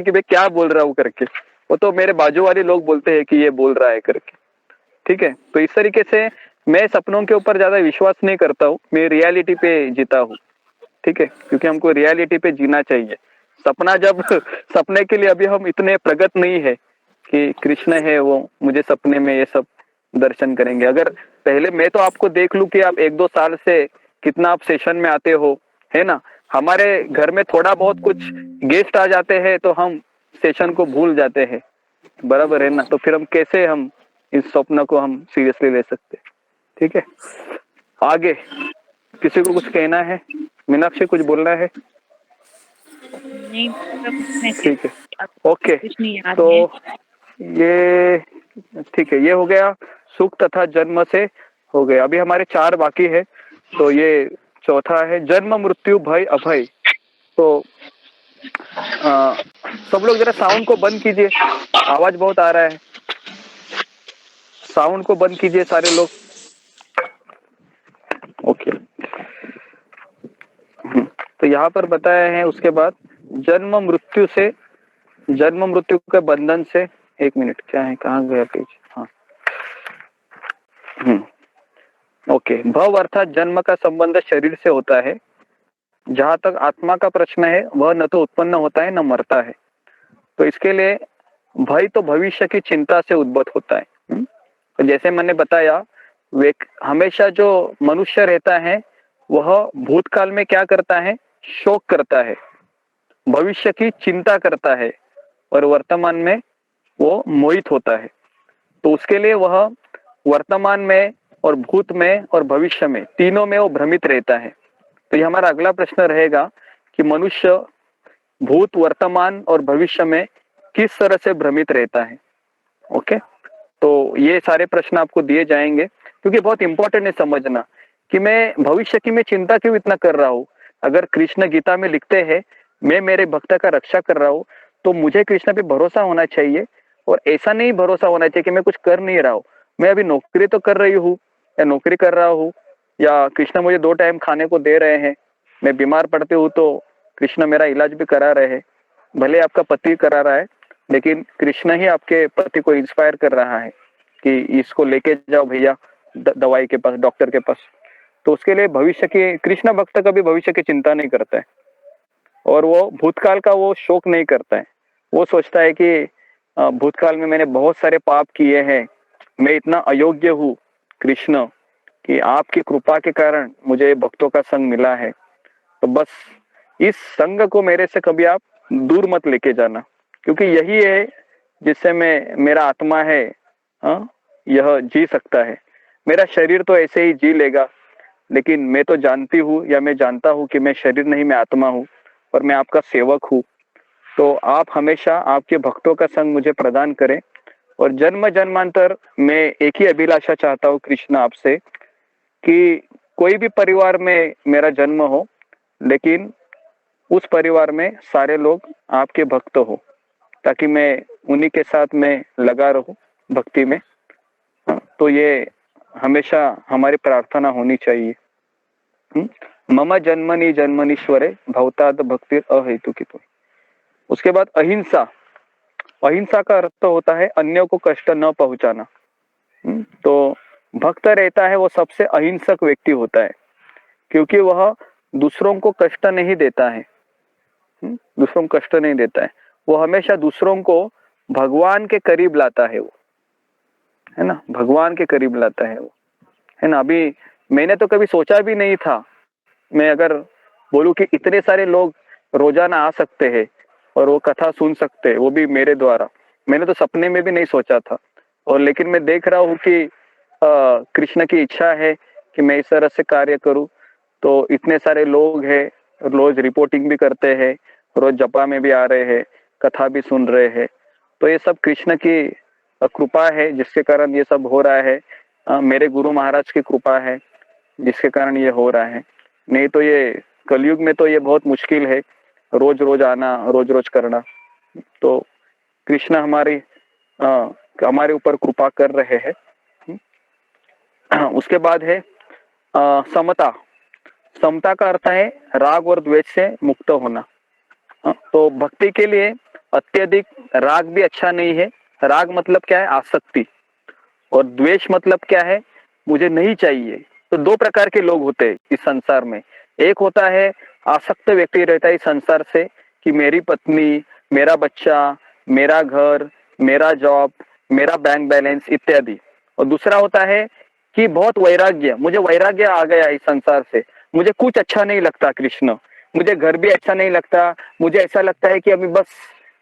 कि भाई क्या बोल रहा हूँ करके, वो तो मेरे बाजू वाले लोग बोलते हैं कि ये बोल रहा है करके। ठीक है, तो इस तरीके से मैं सपनों के ऊपर ज्यादा विश्वास नहीं करता हूँ, मैं रियलिटी पे जीता हूँ। ठीक है, क्योंकि हमको रियलिटी पे जीना चाहिए। सपना जब सपने के लिए अभी हम इतने प्रगत नहीं है कि कृष्ण है वो मुझे सपने में ये सब दर्शन करेंगे। अगर पहले मैं तो आपको देख लूं कि आप 1-2 साल से कितना आप सेशन में आते हो, है ना, हमारे घर में थोड़ा बहुत कुछ गेस्ट आ जाते हैं तो हम सेशन को भूल जाते हैं, बराबर है ना, तो फिर हम कैसे हम इस स्वप्न को हम सीरियसली ले सकते। ठीक है, आगे किसी को कुछ कहना है? मीनाक्षी कुछ बोलना है? नहीं मतलब मैं ठीक है, अब ओके। कुछ नहीं याद तो है। ये ठीक है, ये हो गया सुख तथा जन्म से, हो गया। अभी हमारे 4 बाकी है, तो ये चौथा है जन्म मृत्यु भय अभय। तो सब लोग जरा साउंड को बंद कीजिए, आवाज बहुत आ रहा है, साउंड को बंद कीजिए सारे लोग। ओके, तो यहाँ पर बताया है उसके बाद जन्म मृत्यु से, जन्म मृत्यु के बंधन से। एक मिनट, क्या है, कहाँ गया पेज? हाँ, ओके। भव अर्थात जन्म का संबंध शरीर से होता है। जहां तक आत्मा का प्रश्न है वह न तो उत्पन्न होता है न मरता है। तो इसके लिए भय तो भविष्य की चिंता से उद्भूत होता है। तो जैसे मैंने बताया, वे हमेशा जो मनुष्य रहता है वह भूतकाल में क्या करता है, शोक करता है, भविष्य की चिंता करता है, और वर्तमान में वो मोहित होता है। तो उसके लिए वह वर्तमान में और भूत में और भविष्य में, तीनों में वो भ्रमित रहता है। तो ये हमारा अगला प्रश्न रहेगा कि मनुष्य भूत, वर्तमान और भविष्य में किस तरह से भ्रमित रहता है। ओके, तो ये सारे प्रश्न आपको दिए जाएंगे, क्योंकि बहुत इंपॉर्टेंट है समझना कि मैं भविष्य की मैं चिंता क्यों इतना कर रहा हूँ। अगर कृष्ण गीता में लिखते हैं मैं मेरे भक्त का रक्षा कर रहा हूँ, तो मुझे कृष्ण पे भरोसा होना चाहिए। और ऐसा नहीं भरोसा होना चाहिए कि मैं कुछ कर नहीं रहा हूँ, मैं अभी नौकरी तो कर रही हूँ या नौकरी कर रहा हूँ, या कृष्ण मुझे 2 टाइम खाने को दे रहे हैं, मैं बीमार पड़ती हूँ तो कृष्ण मेरा इलाज भी करा रहे हैं। भले आपका पति करा रहा है, लेकिन कृष्ण ही आपके पति को इंस्पायर कर रहा है कि इसको लेके जाओ भैया दवाई के पास, डॉक्टर के पास। तो उसके लिए भविष्य की, कृष्ण भक्त कभी भविष्य की चिंता नहीं करता है, और वो भूतकाल का वो शोक नहीं करता है। वो सोचता है कि भूतकाल में मैंने बहुत सारे पाप किए हैं, मैं इतना अयोग्य हूँ कृष्ण, कि आपकी कृपा के कारण मुझे भक्तों का संग मिला है। तो बस इस संग को मेरे से कभी आप दूर मत लेके जाना, क्योंकि यही है जिससे मैं, मेरा आत्मा है, हाँ, यह जी सकता है। मेरा शरीर तो ऐसे ही जी लेगा, लेकिन मैं तो जानती हूँ या मैं जानता हूँ कि मैं शरीर नहीं, मैं आत्मा हूँ और मैं आपका सेवक हूँ। तो आप हमेशा आपके भक्तों का संग मुझे प्रदान करें। और जन्म जन्मांतर मैं एक ही अभिलाषा चाहता हूँ कृष्ण आपसे, कि कोई भी परिवार में मेरा जन्म हो, लेकिन उस परिवार में सारे लोग आपके भक्त हो, ताकि मैं उन्हीं के साथ में लगा रहूं भक्ति में। तो ये हमेशा हमारी प्रार्थना होनी चाहिए। मम जन्मनि जन्मनीश्वरे भवताद भक्ति अहेतुकितो। उसके बाद अहिंसा। अहिंसा का अर्थ तो होता है अन्यों को कष्ट न पहुंचाना। तो भक्त रहता है वो सबसे अहिंसक व्यक्ति होता है, क्योंकि वह दूसरों को कष्ट नहीं देता है। दूसरों को कष्ट नहीं देता है, वो हमेशा दूसरों को भगवान के करीब लाता है, वो है ना, भगवान के करीब लाता है वो, है ना। अभी मैंने तो कभी सोचा भी नहीं था, मैं अगर बोलूं कि इतने सारे लोग रोजाना आ सकते हैं और वो कथा सुन सकते हैं, वो भी मेरे द्वारा, मैंने तो सपने में भी नहीं सोचा था। और लेकिन मैं देख रहा हूँ कि कृष्ण की इच्छा है कि मैं इस तरह से कार्य करूँ। तो इतने सारे लोग हैं, रोज रिपोर्टिंग भी करते हैं, रोज जपा में भी आ रहे हैं, कथा भी सुन रहे हैं। तो ये सब कृष्ण की कृपा है जिसके कारण ये सब हो रहा है। मेरे गुरु महाराज की कृपा है जिसके कारण ये हो रहा है। नहीं तो ये कलयुग में तो ये बहुत मुश्किल है, रोज रोज आना, रोज रोज करना। तो कृष्ण हमारे ऊपर कृपा कर रहे हैं। उसके बाद है समता। समता का अर्थ है राग और द्वेष से मुक्त होना। तो भक्ति के लिए अत्यधिक राग भी अच्छा नहीं है। राग मतलब क्या है? आसक्ति। और द्वेष मतलब क्या है? मुझे नहीं चाहिए। तो दो प्रकार के लोग होते हैं इस संसार में। एक होता है आसक्त व्यक्ति रहता है इस संसार से कि मेरी पत्नी, मेरा बच्चा, मेरा घर, मेरा जॉब, मेरा बैंक बैलेंस इत्यादि। और दूसरा होता है कि बहुत वैराग्य, मुझे वैराग्य आ गया इस संसार से, मुझे कुछ अच्छा नहीं लगता कृष्ण, मुझे घर भी अच्छा नहीं लगता, मुझे ऐसा लगता है कि अभी बस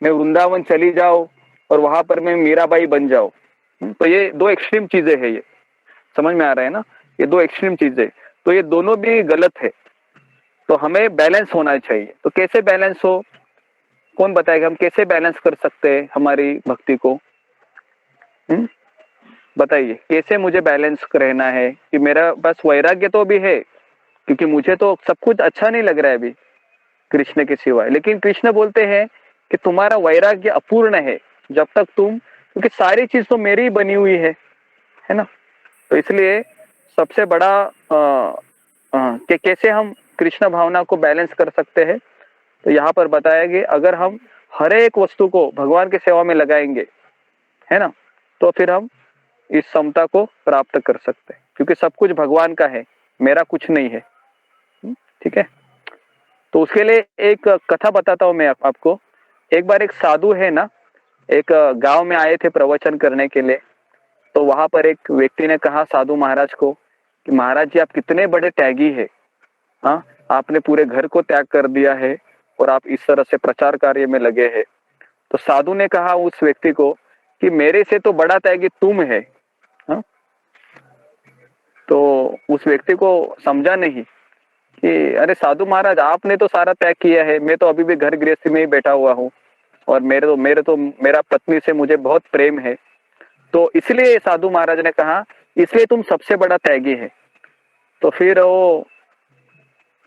मैं वृंदावन चली जाऊं और वहां पर मैं मीराबाई बन जाऊं। तो ये दो एक्सट्रीम चीजें हैं, ये समझ में आ रहा है ना? ये दो एक्सट्रीम चीजें, तो ये दोनों भी गलत है। तो हमें बैलेंस होना चाहिए। तो कैसे बैलेंस हो? कौन बताएगा हम कैसे बैलेंस कर सकते हैं हमारी भक्ति को? बताइए कैसे मुझे बैलेंस रहना है कि मेरा बस वैराग्य तो भी है, क्योंकि मुझे तो सब कुछ अच्छा नहीं लग रहा है अभी कृष्ण के सिवाय, लेकिन कृष्ण बोलते हैं कि तुम्हारा वैराग्य अपूर्ण है जब तक तुम, क्योंकि सारी चीज तो मेरी ही बनी हुई है ना? तो इसलिए सबसे बड़ा कि कैसे हम कृष्ण भावना को बैलेंस कर सकते हैं, तो यहाँ पर बताया कि अगर हम हर एक वस्तु को भगवान की सेवा में लगाएंगे, है ना, तो फिर हम इस समता को प्राप्त कर सकते हैं, क्योंकि सब कुछ भगवान का है, मेरा कुछ नहीं है। ठीक है? तो उसके लिए एक कथा बताता हूँ मैं आपको। एक बार एक साधु है ना, एक गांव में आए थे प्रवचन करने के लिए। तो वहां पर एक व्यक्ति ने कहा साधु महाराज को कि महाराज जी आप कितने बड़े त्यागी है, हाँ, आपने पूरे घर को त्याग कर दिया है और आप इस तरह से प्रचार कार्य में लगे हैं। तो साधु ने कहा उस व्यक्ति को कि मेरे से तो बड़ा त्यागी तुम है। हाँ? तो उस व्यक्ति को समझा नहीं कि अरे साधु महाराज आपने तो सारा त्याग किया है, मैं तो अभी भी घर गृहस्थी में ही बैठा हुआ हूँ और मेरा पत्नी से मुझे बहुत प्रेम है। तो इसलिए साधु महाराज ने कहा इसलिए तुम सबसे बड़ा त्यागी है। तो फिर वो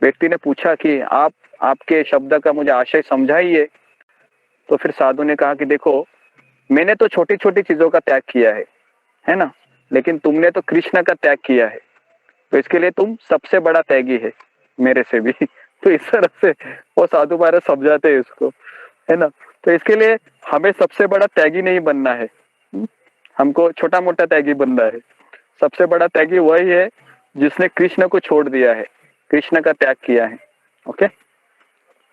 व्यक्ति ने पूछा कि आप आपके शब्द का मुझे आशय समझाइए। तो फिर साधु ने कहा कि देखो मैंने तो छोटी छोटी चीजों का त्याग किया है ना, लेकिन तुमने तो कृष्ण का त्याग किया है, तो इसके लिए तुम सबसे बड़ा त्यागी है मेरे से भी। तो इस तरह से वो साधु महाराज समझाते हैं उसको, है ना? तो इसके लिए हमें सबसे बड़ा त्यागी नहीं बनना है, हमको छोटा मोटा त्यागी बनना है। सबसे बड़ा त्यागी वही है जिसने कृष्ण को छोड़ दिया है, कृष्ण का त्याग किया है। ओके,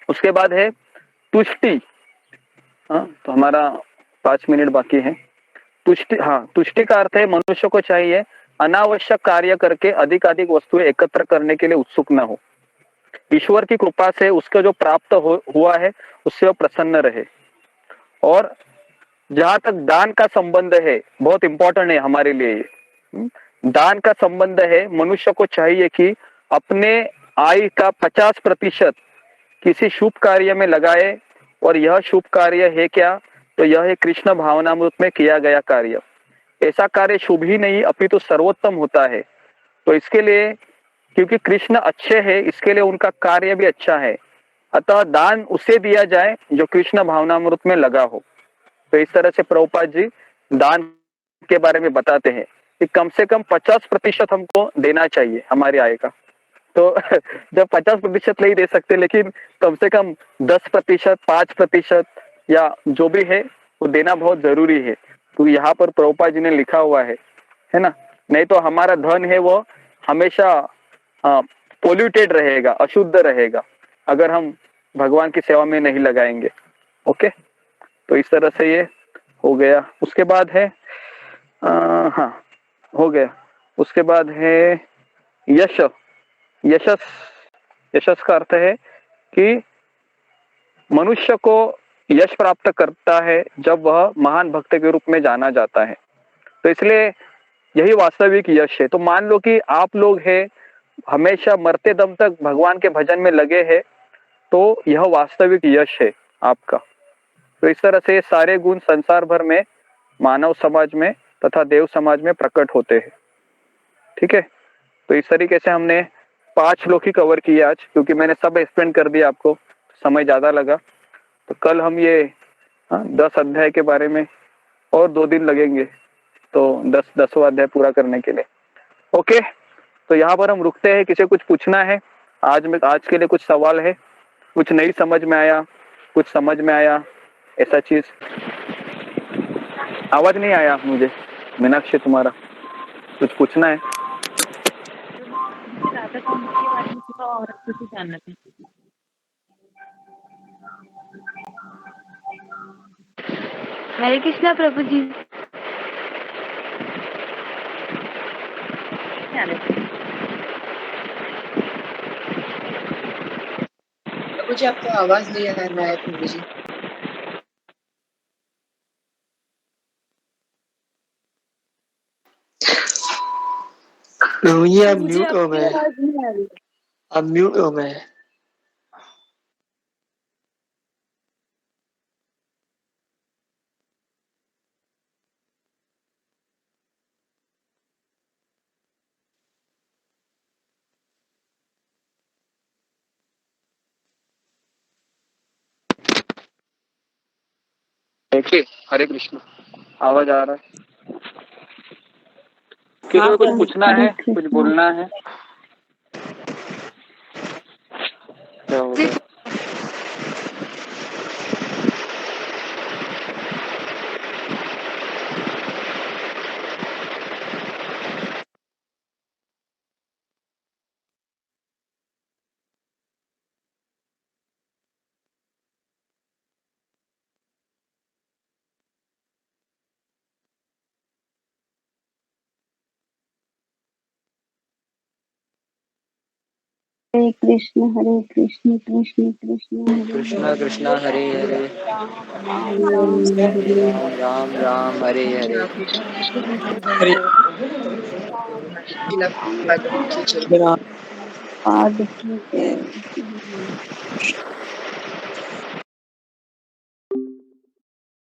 उसके बाद है तुष्टि। हाँ, तो हमारा 5 मिनट बाकी है। तुष्टि, हाँ, तुष्टि का अर्थ है मनुष्य को चाहिए अनावश्यक कार्य करके अधिक अधिक वस्तुएं एकत्र करने के लिए उत्सुक न हो। ईश्वर की कृपा से उसको जो प्राप्त हुआ है उससे वो प्रसन्न रहे। और जहां तक दान का संबंध है, बहुत इंपॉर्टेंट है हमारे लिए ये। दान का संबंध है, मनुष्य को चाहिए कि अपने आय का 50% किसी शुभ कार्य में लगाए। और यह शुभ कार्य है क्या? तो यह है कृष्ण भावनामृत में किया गया कार्य। ऐसा कार्य शुभ ही नहीं अपितु सर्वोत्तम होता है। तो इसके लिए, क्योंकि कृष्ण अच्छे हैं, इसके लिए उनका कार्य भी अच्छा है, अतः दान उसे दिया जाए जो कृष्ण भावनामृत में लगा हो। तो इस तरह से प्रभुपाद जी दान के बारे में बताते हैं कि कम से कम 50% हमको देना चाहिए हमारी आय का। तो जब 50% नहीं दे सकते, लेकिन कम से कम 10%, 5% या जो भी है वो देना बहुत जरूरी है। तो यहाँ पर प्रभुपाद जी ने लिखा हुआ है ना? नहीं तो हमारा धन है वो हमेशा पोल्यूटेड रहेगा, अशुद्ध रहेगा, अगर हम भगवान की सेवा में नहीं लगाएंगे। ओके, तो इस तरह से ये हो गया। उसके बाद है हाँ, हो गया। उसके बाद है यश। यशस, यशस का अर्थ है कि मनुष्य को यश प्राप्त करता है जब वह महान भक्त के रूप में जाना जाता है। तो इसलिए यही वास्तविक यश है। तो मान लो कि आप लोग हैं, हमेशा मरते दम तक भगवान के भजन में लगे हैं, तो यह वास्तविक यश है आपका। तो इस तरह से सारे गुण संसार भर में मानव समाज में तथा देव समाज में प्रकट होते हैं। ठीक है? तो इस तरीके से हमने 5 श्लोक ही कवर किए आज, क्योंकि मैंने सब एक्सप्लेन कर दिया आपको, समय ज्यादा लगा। तो कल हम ये 10 अध्याय के बारे में और 2 दिन लगेंगे, तो 10वां अध्याय पूरा करने के लिए। ओके, तो यहाँ पर हम रुकते हैं। किसी कुछ पूछना है आज के लिए? कुछ सवाल है? कुछ नहीं समझ में आया, कुछ समझ में आया? ऐसा चीज। आवाज नहीं आया मुझे मीनाक्षी, तुम्हारा कुछ पूछना है? मुझे राधा काउंट के बारे में थोड़ा और अच्छे से जानना था। हरे कृष्णा प्रभु जी। जाना था। प्रभु जी आपका आवाज नहीं आ रहा है प्रभु जी। प्रभु जी आप म्यूट हो गए। आवाज नहीं आ रही। आप म्यूट हो गए। देखिए, हरे कृष्ण, आवाज आ रहा है? किसी को कुछ पूछना है, कुछ बोलना है? क्या हो गया? हरे कृष्ण कृष्ण कृष्ण हरे कृष्णा कृष्णा हरे हरे, राम राम हरे राम राम राम हरे हरे। हरे राम की जय। पाद की जय।